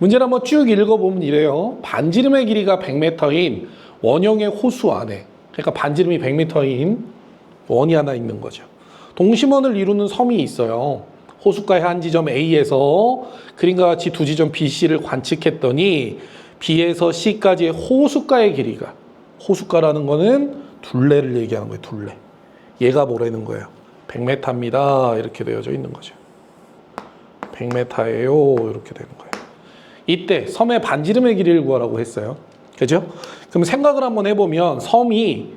문제를 한번 쭉 읽어보면 이래요. 반지름의 길이가 100m인 원형의 호수 안에, 그러니까 반지름이 100m인 원이 하나 있는 거죠. 동심원을 이루는 섬이 있어요. 호숫가의 한 지점 A에서 그림과 같이 두 지점 B, C를 관측했더니 B에서 C까지의 호숫가의 길이가, 호숫가라는 거는 둘레를 얘기하는 거예요. 둘레. 얘가 뭐라는 거예요? 100m입니다. 이렇게 되어져 있는 거죠. 100m예요. 이렇게 되는 거예요. 이때 섬의 반지름의 길이를 구하라고 했어요. 그죠? 그럼 생각을 한번 해보면 섬이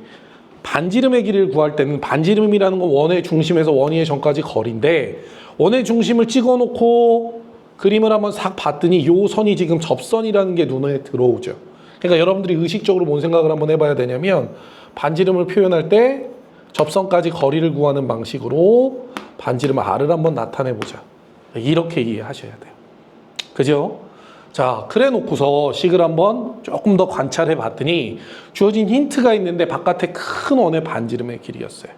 반지름의 길이를 구할 때는 반지름이라는 건 원의 중심에서 원위의 전까지 거리인데 원의 중심을 찍어놓고 그림을 한번 싹 봤더니 요 선이 지금 접선이라는 게 눈에 들어오죠. 그러니까 여러분들이 의식적으로 뭔 생각을 한번 해봐야 되냐면 반지름을 표현할 때 접선까지 거리를 구하는 방식으로 반지름 R을 한번 나타내보자. 이렇게 이해하셔야 돼요. 그죠? 자, 그래 놓고서 식을 한번 조금 더 관찰해 봤더니 주어진 힌트가 있는데 바깥에 큰 원의 반지름의 길이였어요.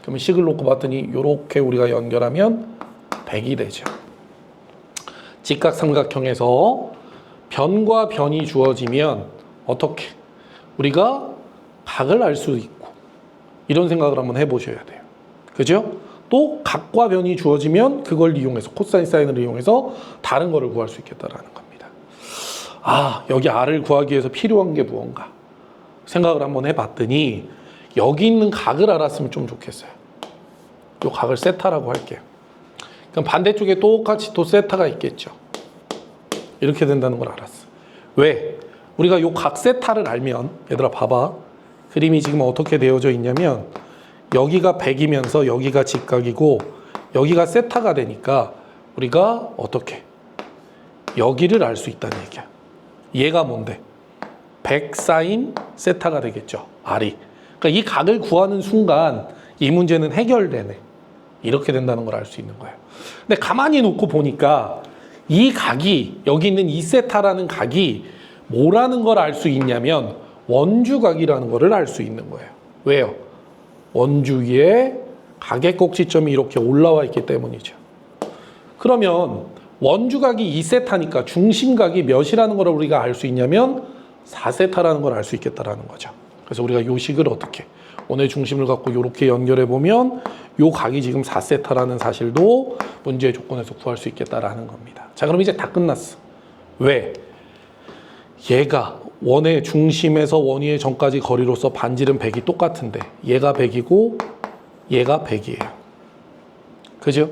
그러면 식을 놓고 봤더니 이렇게 우리가 연결하면 100이 되죠. 직각삼각형에서 변과 변이 주어지면 어떻게? 우리가 각을 알 수 있고 이런 생각을 한번 해보셔야 돼요. 그죠? 또 각과 변이 주어지면 그걸 이용해서 코사인 사인을 이용해서 다른 거를 구할 수 있겠다라는 겁니다. 아, 여기 R을 구하기 위해서 필요한 게 무언가 생각을 한번 해봤더니 여기 있는 각을 알았으면 좀 좋겠어요. 이 각을 세타라고 할게요. 그럼 반대쪽에 똑같이 또 세타가 있겠죠. 이렇게 된다는 걸 알았어. 왜? 우리가 이 각 세타를 알면, 얘들아 봐봐. 그림이 지금 어떻게 되어져 있냐면 여기가 100이면서 여기가 직각이고 여기가 세타가 되니까 우리가 어떻게? 여기를 알 수 있다는 얘기야. 얘가 뭔데? 100 사인 세타가 되겠죠. R이. 그러니까 이 각을 구하는 순간 이 문제는 해결되네. 이렇게 된다는 걸 알 수 있는 거예요. 근데 가만히 놓고 보니까 이 각이, 여기 있는 이 세타라는 각이 뭐라는 걸 알 수 있냐면 원주각이라는 거를 알 수 있는 거예요. 왜요? 원주 위에 각의 꼭지점이 이렇게 올라와 있기 때문이죠. 그러면 원주각이 2세타니까 중심각이 몇이라는 걸 우리가 알 수 있냐면 4세타라는 걸 알 수 있겠다라는 거죠. 그래서 우리가 요 식을 어떻게 원의 중심을 갖고 이렇게 연결해 보면 요 각이 지금 4세타라는 사실도 문제의 조건에서 구할 수 있겠다라는 겁니다. 자, 그럼 이제 다 끝났어. 왜? 얘가 원의 중심에서 원위의 전까지 거리로서 반지름 100이 똑같은데 얘가 100이고 얘가 100이에요. 그죠?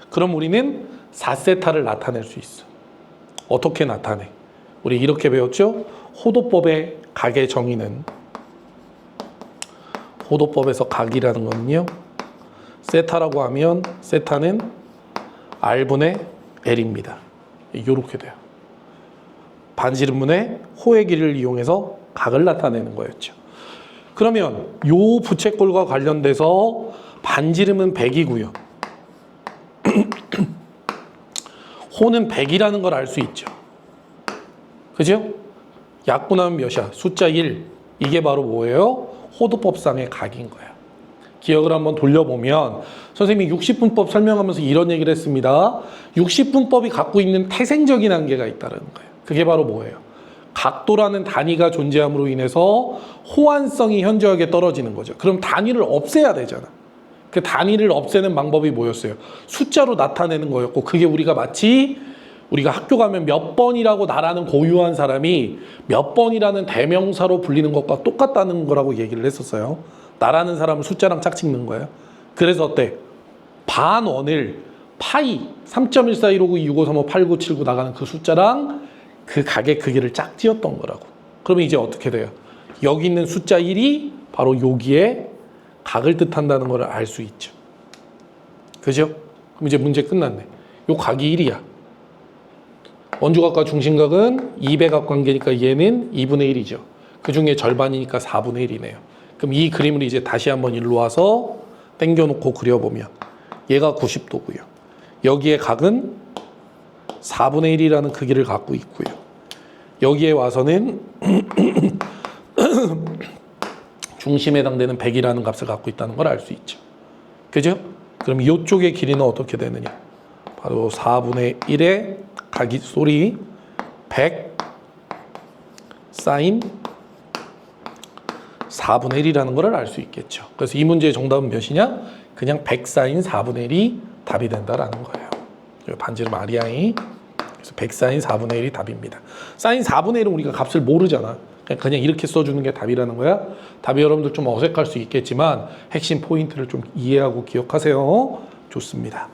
그럼 우리는 4세타를 나타낼 수 있어. 어떻게 나타내? 우리 이렇게 배웠죠? 호도법의 각의 정의는, 호도법에서 각이라는 거는요, 세타라고 하면 세타는 R분의 L입니다. 이렇게 돼요. 반지름분의 호의 길이를 이용해서 각을 나타내는 거였죠. 그러면 요 부채꼴과 관련돼서 반지름은 100이고요. 호는 100이라는 걸 알 수 있죠. 그죠? 약분하면 몇이야? 숫자 1. 이게 바로 뭐예요? 호도법상의 각인 거야. 기억을 한번 돌려보면 선생님이 60분법 설명하면서 이런 얘기를 했습니다. 60분법이 갖고 있는 태생적인 한계가 있다는 거예요. 그게 바로 뭐예요? 각도라는 단위가 존재함으로 인해서 호환성이 현저하게 떨어지는 거죠. 그럼 단위를 없애야 되잖아. 그 단위를 없애는 방법이 뭐였어요? 숫자로 나타내는 거였고, 그게 우리가 마치 우리가 학교 가면 몇 번이라고 나라는 고유한 사람이 몇 번이라는 대명사로 불리는 것과 똑같다는 거라고 얘기를 했었어요. 나라는 사람은 숫자랑 짝 찍는 거예요. 그래서 어때? 반원을 파이 3.14159265358979 나가는 그 숫자랑 그 각의 크기를 짝지었던 거라고. 그러면 이제 어떻게 돼요? 여기 있는 숫자 1이 바로 여기에 각을 뜻한다는 걸 알 수 있죠. 그죠? 그럼 이제 문제 끝났네. 요 각이 1이야. 원주각과 중심각은 2배각 관계니까 얘는 2분의 1이죠. 그 중에 절반이니까 4분의 1이네요. 그럼 이 그림을 이제 다시 한번 일로 와서 당겨놓고 그려보면 얘가 90도고요. 여기에 각은 4분의 1이라는 크기를 갖고 있고요. 여기에 와서는 중심에 해당되는 100이라는 값을 갖고 있다는 걸 알 수 있죠. 그죠? 그럼 이쪽의 길이는 어떻게 되느냐? 바로 4분의 1의 각이, 100 사인 4분의 1이라는 걸 알 수 있겠죠. 그래서 이 문제의 정답은 몇이냐? 그냥 100 사인 4분의 1이 답이 된다라는 거예요. 반지름 REI. 그래서 100 사인 4분의 1이 답입니다. 사인 4분의 1은 우리가 값을 모르잖아. 그냥 이렇게 써주는 게 답이라는 거야. 답이 여러분들 좀 어색할 수 있겠지만 핵심 포인트를 좀 이해하고 기억하세요. 좋습니다.